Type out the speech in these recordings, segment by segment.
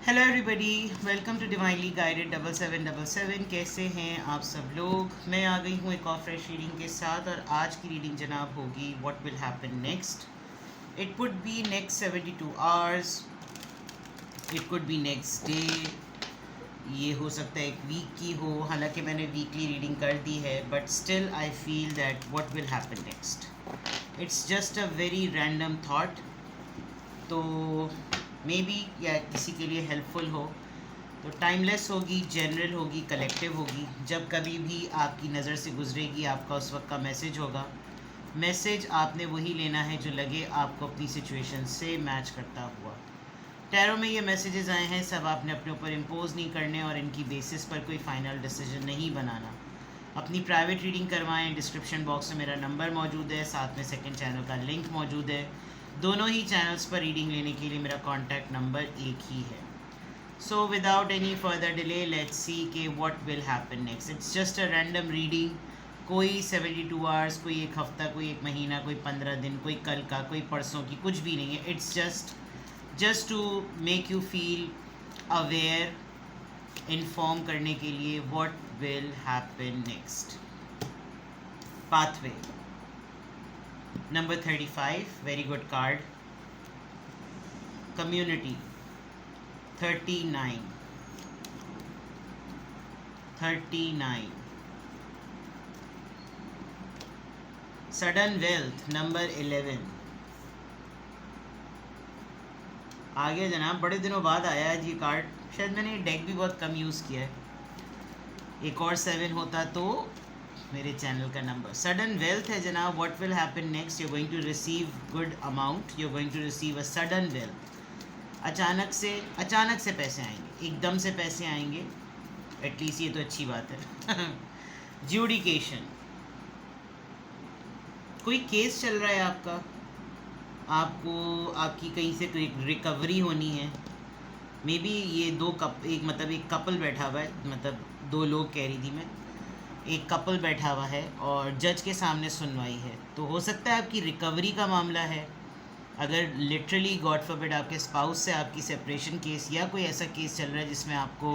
Hello everybody, welcome to divinely guided 7777। कैसे हैं आप सब लोग। मैं आ गई हूँ एक और फ्रेश रीडिंग के साथ और आज की रीडिंग जनाब होगी what will happen next. It could be next 72 hours, it could be next day, ये हो सकता है एक वीक की हो। हालांकि मैंने वीकली रीडिंग कर दी है but still I feel that what will happen next, it's just a very random thought. तो मे बी या किसी के लिए हेल्पफुल हो। तो टाइमलेस होगी, जनरल होगी, कलेक्टिव होगी। जब कभी भी आपकी नज़र से गुजरेगी आपका उस वक्त का मैसेज होगा। मैसेज आपने वही लेना है जो लगे आपको अपनी सिचुएशन से मैच करता हुआ। टैरो में ये मैसेजेस आए हैं, सब आपने अपने ऊपर इम्पोज नहीं करने और इनकी बेसिस पर कोई फ़ाइनल डिसीजन नहीं बनाना। अपनी प्राइवेट रीडिंग करवाएं। डिस्क्रिप्शन बॉक्स में मेरा नंबर मौजूद है, साथ में सेकंड चैनल का लिंक मौजूद है। दोनों ही चैनल्स पर रीडिंग लेने के लिए मेरा कॉन्टैक्ट नंबर एक ही है। So without any further delay let's see के what will happen next. It's just a random reading. कोई 72 आवर्स, कोई एक हफ्ता, कोई एक महीना, कोई 15 दिन, कोई कल का, कोई परसों की, कुछ भी नहीं है। It's just to make you feel aware, inform करने के लिए what will happen next. Pathway number 35, very good card. Community 39, 39। Sudden wealth number 11। आ गया जनाब, बड़े दिनों बाद आया है जी कार्ड। शायद मैंने डेक भी बहुत कम यूज़ किया है। एक और 7 होता तो मेरे चैनल का नंबर। सडन वेल्थ है जनाब। What will happen next, you going to receive good amount, you going to receive a sudden wealth. अचानक से पैसे आएंगे, एकदम से पैसे आएंगे। एटलीस्ट ये तो अच्छी बात है। ज्यूडिकेशन, कोई केस चल रहा है आपका, आपको आपकी कहीं से रिकवरी होनी है। मे बी ये एक कपल बैठा हुआ है, मतलब दो लोग कह रही थी मैं। एक कपल बैठा हुआ है और जज के सामने सुनवाई है। तो हो सकता है आपकी रिकवरी का मामला है। अगर लिटरली गॉड फॉरबिड आपके स्पाउस से आपकी सेपरेशन केस या कोई ऐसा केस चल रहा है जिसमें आपको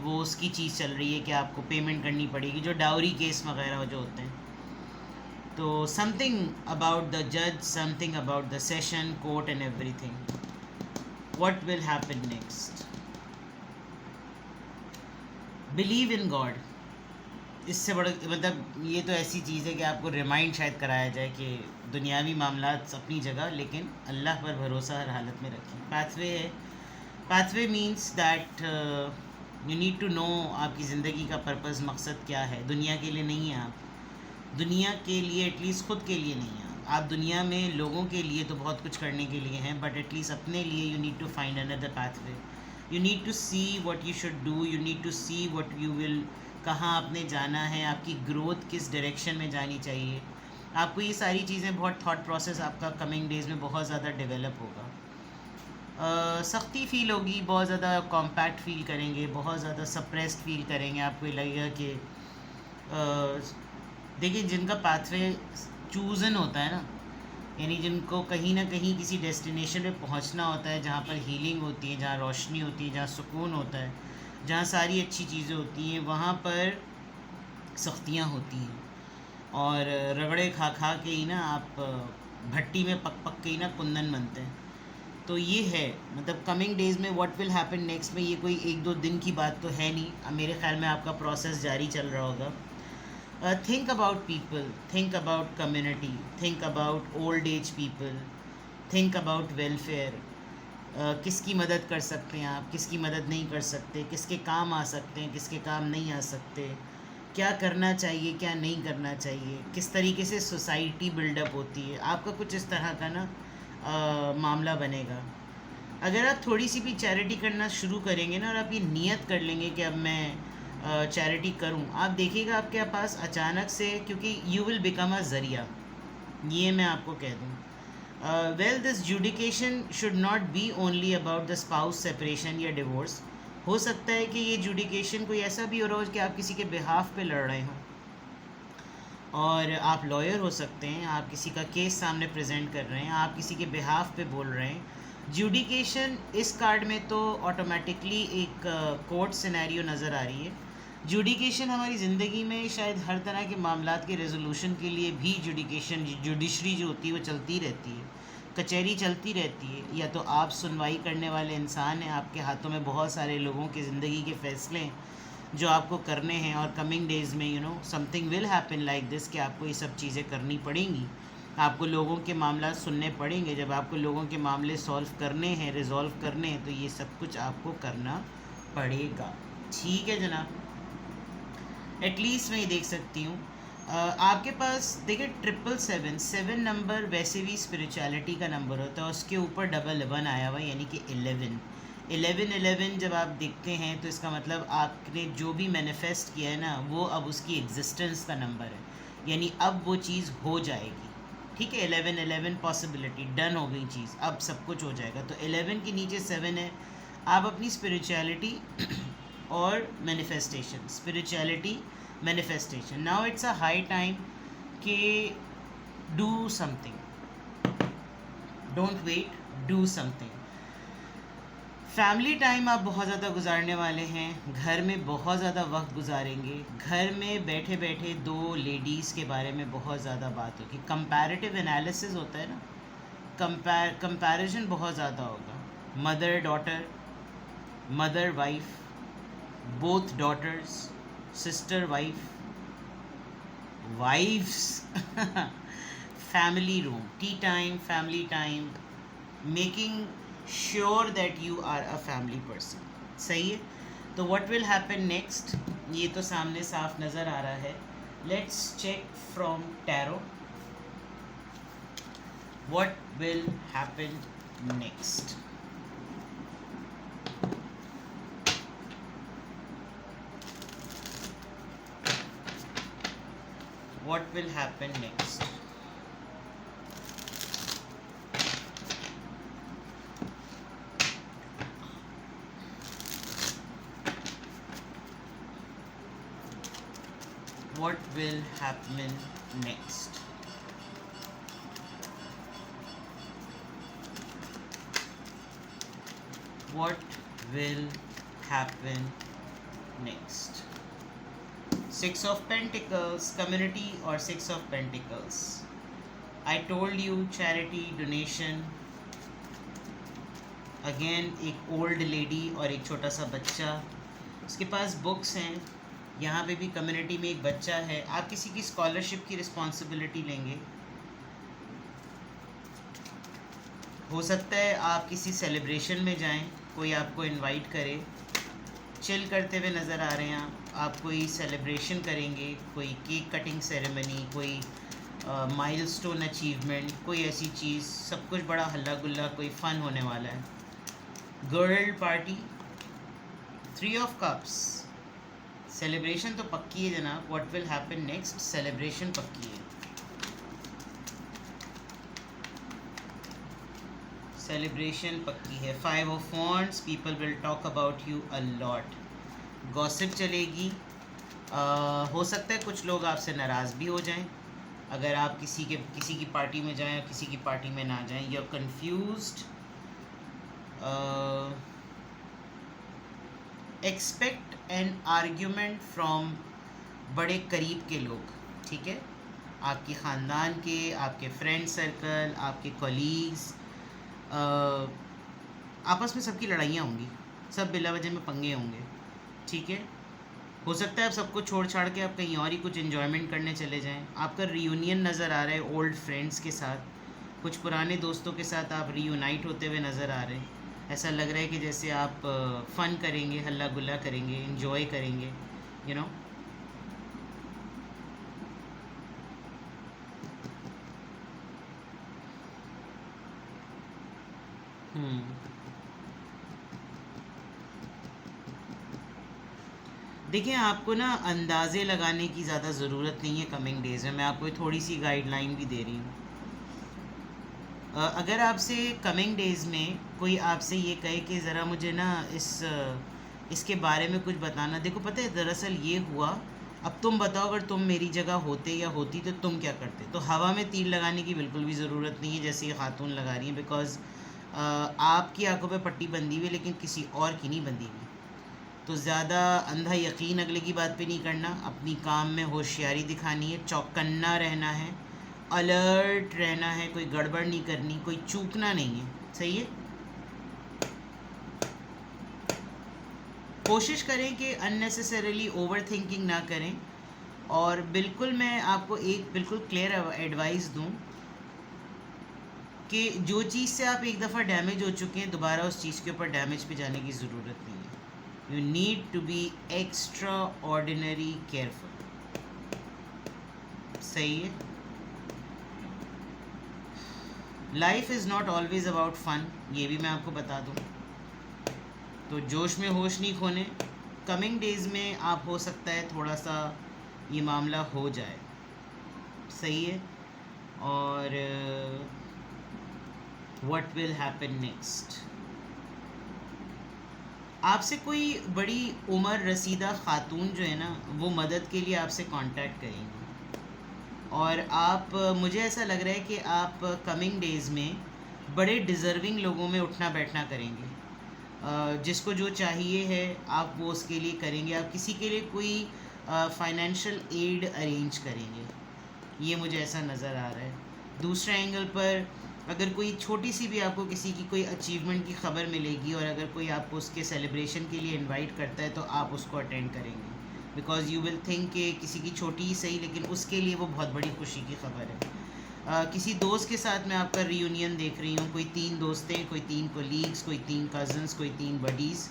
वो उसकी चीज़ चल रही है कि आपको पेमेंट करनी पड़ेगी, जो डाउरी केस वगैरह जो होते हैं। तो समथिंग अबाउट द जज, something about the session, court and everything. What will happen next, believe in God. इससे बड़ा मतलब ये तो ऐसी चीज़ है कि आपको रिमाइंड शायद कराया जाए कि दुनियावी मामला अपनी जगह, लेकिन अल्लाह पर भरोसा हर हालत में रखें। पाथवे है। Pathway means that you need to know आपकी ज़िंदगी का पर्पस, मकसद क्या है। दुनिया के लिए नहीं है आप, दुनिया के लिए एटलीस्ट खुद के लिए नहीं है आप। दुनिया में लोगों के लिए तो बहुत कुछ करने के लिए हैं, बट एटलीस्ट अपने लिए you need to find another pathway. You need to see what you should do, you need to see what you will, कहाँ आपने जाना है, आपकी ग्रोथ किस डायरेक्शन में जानी चाहिए। आपको ये सारी चीज़ें, बहुत थॉट प्रोसेस आपका कमिंग डेज़ में बहुत ज़्यादा डेवलप होगा। सख्ती फील होगी, बहुत ज़्यादा कॉम्पैक्ट फील करेंगे, बहुत ज़्यादा सप्रेस्ड फील करेंगे। आपको लगेगा कि देखिए जिनका पाथवे चूज़न होता है ना, यानी जिनको कहीं ना कहीं किसी डेस्टिनेशन पे पहुंचना होता है जहाँ पर हीलिंग होती है, जहाँ रोशनी होती है, जहाँ सुकून होता है, जहाँ सारी अच्छी चीज़ें होती हैं, वहाँ पर सख्तियाँ होती हैं। और रगड़े खा खा के ही ना आप भट्टी में पक पक के ही ना कुंदन बनते हैं। तो ये है, मतलब कमिंग डेज़ में व्हाट विल हैपन नेक्स्ट में ये कोई एक दो दिन की बात तो है नहीं। अब मेरे ख्याल में आपका प्रोसेस जारी चल रहा होगा। Think about people, think about community, think about old age people, think about welfare. किसकी मदद कर सकते हैं आप, किसकी मदद नहीं कर सकते, किसके काम आ सकते हैं, किसके काम नहीं आ सकते, क्या करना चाहिए, क्या नहीं करना चाहिए, किस तरीके से सोसाइटी बिल्डअप होती है। आपका कुछ इस तरह का ना मामला बनेगा। अगर आप थोड़ी सी भी चैरिटी करना शुरू करेंगे ना और आप ये नियत कर लेंगे कि अब मैं चैरिटी करूं, आप देखिएगा आपके पास अचानक से, क्योंकि यू विल बिकम अ ज़रिया, ये मैं आपको कह दूं। Well this adjudication should not be only about the spouse separation या डिवोर्स। हो सकता है कि ये जुडिकेशन कोई ऐसा भी हो रहा हो कि आप किसी के बिहाफ पे लड़ रहे हों, और आप लॉयर हो सकते हैं, आप किसी का केस सामने प्रेजेंट कर रहे हैं, आप किसी के बिहाफ पे बोल रहे हैं। ज्यूडिकेशन इस कार्ड में तो ऑटोमेटिकली एक कोर्ट सिनेरियो नज़र आ रही है। ज्यूडिकेशन हमारी ज़िंदगी में शायद हर तरह के मामलात के रेजोल्यूशन के लिए भी ज्यूडिकेशन जुडिशरी जो होती है वो चलती रहती है, कचहरी चलती रहती है। या तो आप सुनवाई करने वाले इंसान हैं, आपके हाथों में बहुत सारे लोगों की ज़िंदगी के फ़ैसले हैं जो आपको करने हैं, और कमिंग डेज़ में you know something will happen like this कि आपको ये सब चीज़ें करनी पड़ेंगी, आपको लोगों के मामला सुनने पड़ेंगे। जब आपको लोगों के मामले सॉल्व करने हैं, रिजॉल्व करने हैं, तो ये सब कुछ आपको करना पड़ेगा। ठीक है जनाब, एटलीस्ट मैं ये देख सकती हूँ। आपके पास देखिए 777 नंबर वैसे भी स्पिरिचुअलिटी का नंबर होता है, उसके ऊपर डबल 1 आया हुआ यानी कि 11 जब आप देखते हैं तो इसका मतलब आपने जो भी मैनिफेस्ट किया है ना वो अब उसकी एग्जिस्टेंस का नंबर है, यानी अब वो चीज़ हो जाएगी। ठीक है, 11 पॉसिबिलिटी, डन हो गई चीज़, अब सब कुछ हो जाएगा। तो 11 के नीचे 7 है। आप अपनी स्पिरिचुअलिटी और manifestation, spirituality manifestation, now it's a high time कि do something, don't wait, do something. Family time आप बहुत ज़्यादा गुजारने वाले हैं, घर में बहुत ज़्यादा वक्त गुजारेंगे, घर में बैठे बैठे दो लेडीज़ के बारे में बहुत ज़्यादा बात होगी, कंपैरेटिव एनालिसिस होता है ना, कंपैरिजन बहुत ज़्यादा होगा। Mother daughter, mother wife, both daughters, sister wife, wife's, family room, tea time, family time, making sure that you are a family person. सही है, तो व्हाट विल हैपन नेक्स्ट, ये तो सामने साफ नज़र आ रहा है। Let's check from tarot what will happen next. What will happen next? What will happen next? What will happen next? 6 of Pentacles, community और 6 of Pentacles. I told you charity, donation. Again एक old lady और एक छोटा सा बच्चा, उसके पास books हैं। यहाँ पे भी कम्युनिटी में एक बच्चा है। आप किसी की स्कॉलरशिप की रिस्पॉन्सिबिलिटी लेंगे। हो सकता है आप किसी सेलिब्रेशन में जाएं, कोई आपको इनवाइट करे, चिल करते हुए नज़र आ रहे हैं आप कोई सेलिब्रेशन करेंगे, कोई केक कटिंग सेरेमनी, कोई माइलस्टोन अचीवमेंट, कोई ऐसी चीज़, सब कुछ बड़ा हल्ला गुल्ला, कोई फ़न होने वाला है। Girl party, 3 of cups, celebration तो पक्की है जनाब। What will happen next, celebration पक्की है, सेलिब्रेशन पक्की है। 5 of wands, people will talk about you a lot, gossip चलेगी। हो सकता है कुछ लोग आपसे नाराज़ भी हो जाएं अगर आप किसी की पार्टी में जाएं और किसी की पार्टी में ना जाएं। You are confused, expect an argument from बड़े करीब के लोग, ठीक है, आपके ख़ानदान के, आपके फ्रेंड सर्कल, आपके कॉलीग्स, आपस में सबकी लड़ाइयाँ होंगी, सब बिला वजह में पंगे होंगे। ठीक है, हो सकता है आप सबको छोड़ छाड़ के आप कहीं और ही कुछ एंजॉयमेंट करने चले जाएं। आपका रियूनियन नज़र आ रहा है ओल्ड फ्रेंड्स के साथ, कुछ पुराने दोस्तों के साथ आप रीयूनाइट होते हुए नज़र आ रहे हैं। ऐसा लग रहा है कि जैसे आप फ़न करेंगे, हल्ला गुल्ला करेंगे, एंजॉय करेंगे, यू नो। देखिए, आपको ना अंदाज़े लगाने की ज़्यादा ज़रूरत नहीं है कमिंग डेज़ में। मैं आपको थोड़ी सी गाइडलाइन भी दे रही हूँ। अगर आपसे कमिंग डेज़ में कोई आपसे ये कहे कि ज़रा मुझे ना इसके बारे में कुछ बताना, देखो पता है दरअसल ये हुआ, अब तुम बताओ अगर तुम मेरी जगह होते या होती तो तुम क्या करते। तो हवा में तीर लगाने की बिल्कुल भी ज़रूरत नहीं है जैसे ये खातून लगा रही हैं, बिकॉज़ आपकी आंखों पे पट्टी बंधी हुई लेकिन किसी और की नहीं बंधी हुई। तो ज़्यादा अंधा यकीन अगले की बात पे नहीं करना, अपनी काम में होशियारी दिखानी है, चौकन्ना रहना है, अलर्ट रहना है, कोई गड़बड़ नहीं करनी, कोई चूकना नहीं है। सही है। कोशिश करें कि अननेसेसरीली ओवर थिंकिंग ना करें। और बिल्कुल मैं आपको एक बिल्कुल क्लियर एडवाइस दूं कि जो चीज़ से आप एक दफ़ा डैमेज हो चुके हैं दोबारा उस चीज़ के ऊपर डैमेज पे जाने की ज़रूरत नहीं है। You need to be extraordinary careful. सही है। Life is not always about fun, ये भी मैं आपको बता दूं। तो जोश में होश नहीं खोने। कमिंग डेज़ में आप हो सकता है थोड़ा सा ये मामला हो जाए। सही है। और व्हाट विल हैपन नेक्स्ट, आपसे कोई बड़ी उम्र रसीदा ख़ातून जो है ना वो मदद के लिए आपसे कांटेक्ट करेंगी। और आप मुझे ऐसा लग रहा है कि आप कमिंग डेज़ में बड़े डिज़र्विंग लोगों में उठना बैठना करेंगे। जिसको जो चाहिए है आप वो उसके लिए करेंगे। आप किसी के लिए कोई फाइनेंशियल एड अरेंज करेंगे, ये मुझे ऐसा नज़र आ रहा है। दूसरे एंगल पर अगर कोई छोटी सी भी आपको किसी की कोई अचीवमेंट की ख़बर मिलेगी और अगर कोई आपको उसके सेलिब्रेशन के लिए इनवाइट करता है तो आप उसको अटेंड करेंगे, बिकॉज़ यू विल थिंक कि किसी की छोटी ही सही लेकिन उसके लिए वो बहुत बड़ी खुशी की खबर है। किसी दोस्त के साथ मैं आपका रियूनियन देख रही हूँ। कोई 3 दोस्तें, कोई 3 कोलीग्स, कोई 3 कज़न्स, कोई 3 बडीज़,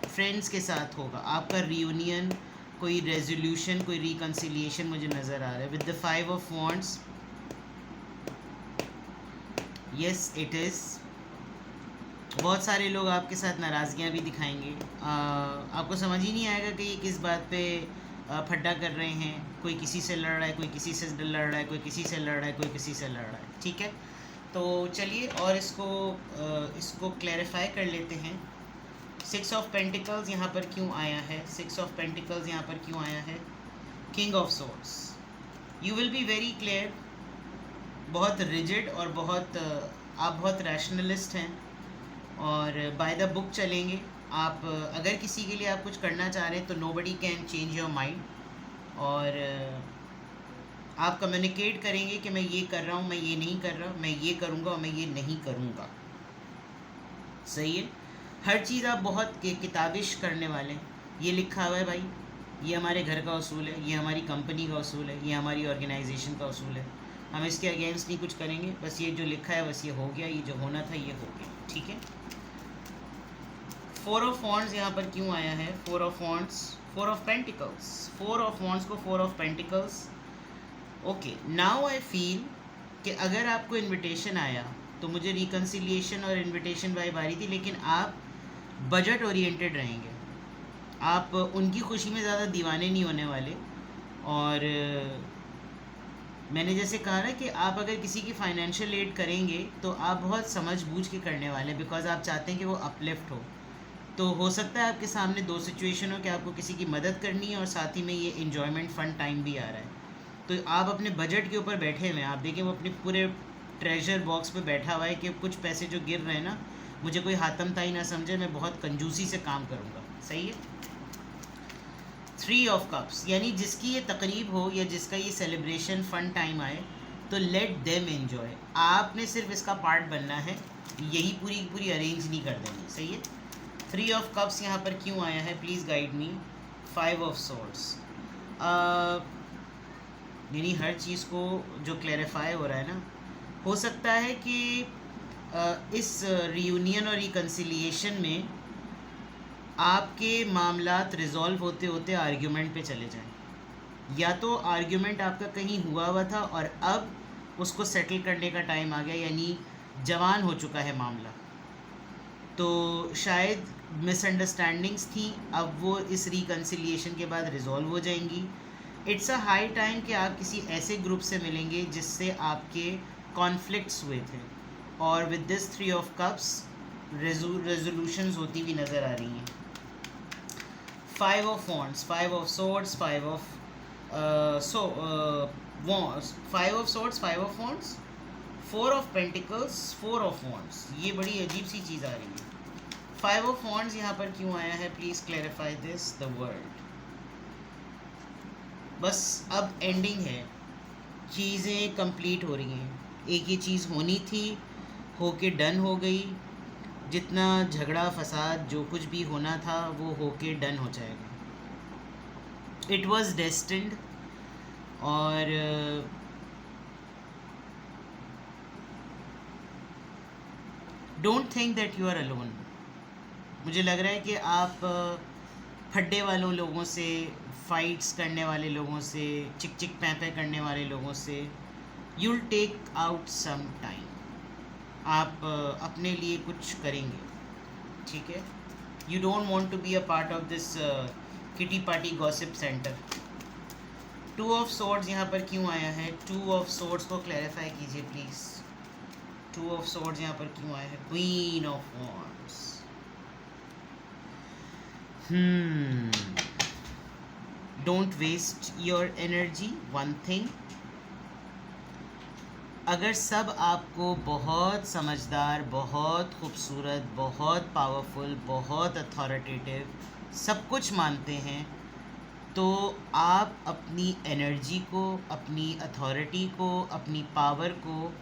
फ्रेंड्स के साथ होगा आपका रियूनियन। कोई रेजोल्यूशन, कोई रिकन्सिलिएशन मुझे नज़र आ रहा है with the 5 of wands. Yes it is. बहुत सारे लोग आपके साथ नाराज़गियाँ भी दिखाएंगे। आपको समझ ही नहीं आएगा कि ये किस बात पे फड्डा कर रहे हैं। कोई किसी से लड़ रहा है, कोई किसी से लड़ रहा है, कोई किसी से लड़ रहा है, कोई किसी से लड़ रहा है। ठीक है। तो चलिए और इसको क्लैरिफाई कर लेते हैं। 6 ऑफ पेंटिकल्स यहाँ पर क्यों आया है? 6 ऑफ पेंटिकल्स यहाँ पर क्यों आया है? King of swords. You will be very clear, बहुत रिजिड और आप बहुत रैशनलिस्ट हैं और बाय द बुक चलेंगे। आप अगर किसी के लिए आप कुछ करना चाह रहे हैं तो nobody can change your mind. और आप कम्युनिकेट करेंगे कि मैं ये कर रहा हूँ, मैं ये नहीं कर रहा, मैं ये करूँगा और मैं ये नहीं करूँगा। सही है। हर चीज़ आप बहुत किताबिश करने वाले हैं। ये लिखा हुआ है भाई, ये हमारे घर का उसूल है, ये हमारी कंपनी का उसूल है, ये हमारी ऑर्गेनाइजेशन का उसूल है। हम इसके अगेंस्ट नहीं कुछ करेंगे, बस ये जो लिखा है बस ये हो गया, ये जो होना था ये हो गया। ठीक है। 4 ऑफ वॉन्ड्स यहाँ पर क्यों आया है? 4 of wands, 4 of pentacles. 4 of wands को 4 of pentacles. Okay, now I feel कि अगर आपको इनविटेशन आया तो मुझे रिकन्सिलिएशन और इनविटेशन वाइब आ रही थी, लेकिन आप बजट ओरिएंटेड रहेंगे। आप उनकी खुशी में ज़्यादा दीवाने नहीं होने वाले। और मैंने जैसे कहा ना कि आप अगर किसी की फाइनेंशियल एड करेंगे तो आप बहुत समझ बूझ के करने वाले हैं, बिकॉज आप चाहते हैं कि वो अपलिफ्ट हो। तो हो सकता है आपके सामने 2 सिचुएशन हो कि आपको किसी की मदद करनी है और साथ ही में ये इन्जॉयमेंट फन टाइम भी आ रहा है। तो आप अपने बजट के ऊपर बैठे हुए हैं। आप देखें वो अपने पूरे ट्रेजर बॉक्स पे बैठा हुआ है कि कुछ पैसे जो गिर रहे हैं ना, मुझे कोई हातम ताई ना समझे, मैं बहुत कंजूसी से काम करूँगा। सही है। 3 ऑफ कप्स, यानी जिसकी ये तकरीब हो या जिसका ये सेलिब्रेशन फन टाइम आए तो लेट देम एन्जॉय। आपने सिर्फ इसका पार्ट बनना है, यही पूरी अरेंज नहीं कर देनी। सही है। 3 ऑफ कप्स यहाँ पर क्यों आया है? Please guide me. 5 of swords. यानी हर चीज़ को जो क्लैरिफाई हो रहा है ना, हो सकता है कि इस रियूनियन और रिकन्सिलिएशन में आपके मामलात रिज़ॉल्व होते होते आर्ग्यूमेंट पे चले जाएं। या तो आर्ग्यूमेंट आपका कहीं हुआ था और अब उसको सेटल करने का टाइम आ गया, यानी जवान हो चुका है मामला। तो शायद मिसअंडरस्टैंडिंग्स थी, अब वो इस रिकन्सिलिएशन के बाद रिज़ॉल्व हो जाएंगी। इट्स अ हाई टाइम कि आप किसी ऐसे ग्रुप से मिलेंगे जिससे आपके कॉन्फ्लिक्ट्स हुए थे, और with this 3 of cups resolutions होती हुई नज़र आ रही हैं। 5 of wands, 5 of swords, 5 of 5 of swords, 5 of wands, 4 of pentacles, 4 of wands, ये बड़ी अजीब सी चीज़ आ रही है। 5 ऑफ वॉन्ड्स यहाँ पर क्यों आया है? Please clarify this the world. बस अब एंडिंग है, चीज़ें कंप्लीट हो रही हैं। एक ये चीज़ होनी थी, होके डन हो गई। जितना झगड़ा फसाद जो कुछ भी होना था वो होके डन हो जाएगा। It was destined. और don't think that you are alone. मुझे लग रहा है कि आप फड्डे वालों लोगों से, फाइट्स करने वाले लोगों से, चिक चिक पैं करने वाले लोगों से you'll take out some time. आप अपने लिए कुछ करेंगे, ठीक है? You don't want to be a part of this kitty party gossip centre. 2 of swords यहाँ पर क्यों आया है? 2 ऑफ सोर्ड्स को क्लैरिफाई कीजिए प्लीज़। 2 ऑफ सोर्ड्स यहाँ पर क्यों आया है? Queen of wands. Don't waste your energy. One thing, अगर सब आपको बहुत समझदार, बहुत खूबसूरत, बहुत पावरफुल, बहुत अथॉरिटेटिव सब कुछ मानते हैं, तो आप अपनी एनर्जी को, अपनी अथॉरिटी को, अपनी पावर को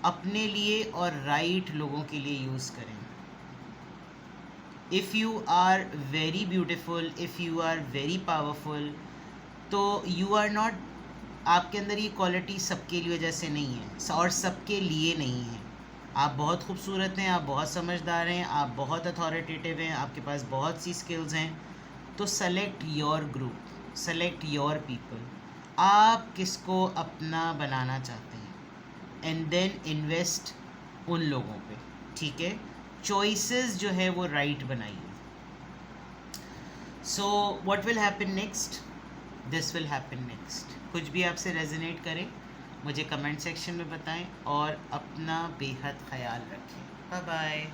अपने लिए और राइट लोगों के लिए यूज़ करें। If you are very beautiful, if you are very powerful, तो यू आर नॉट, आपके अंदर ये क्वालिटी सबके लिए वजह से नहीं है और सबके लिए नहीं है। आप बहुत खूबसूरत हैं, आप बहुत समझदार हैं, आप बहुत अथॉरिटेटिव हैं, आपके पास बहुत सी स्किल्स हैं। तो select your group, select your people. आप किसको अपना बनाना चाहते हैं एंड देन इन्वेस्ट उन लोगों पे, ठीक है? चॉइसेस जो है वो राइट बनाइए। So what will happen next? This will happen next. कुछ भी आपसे रेजोनेट करे मुझे कमेंट सेक्शन में बताएं और अपना बेहद ख्याल रखें। Bye bye.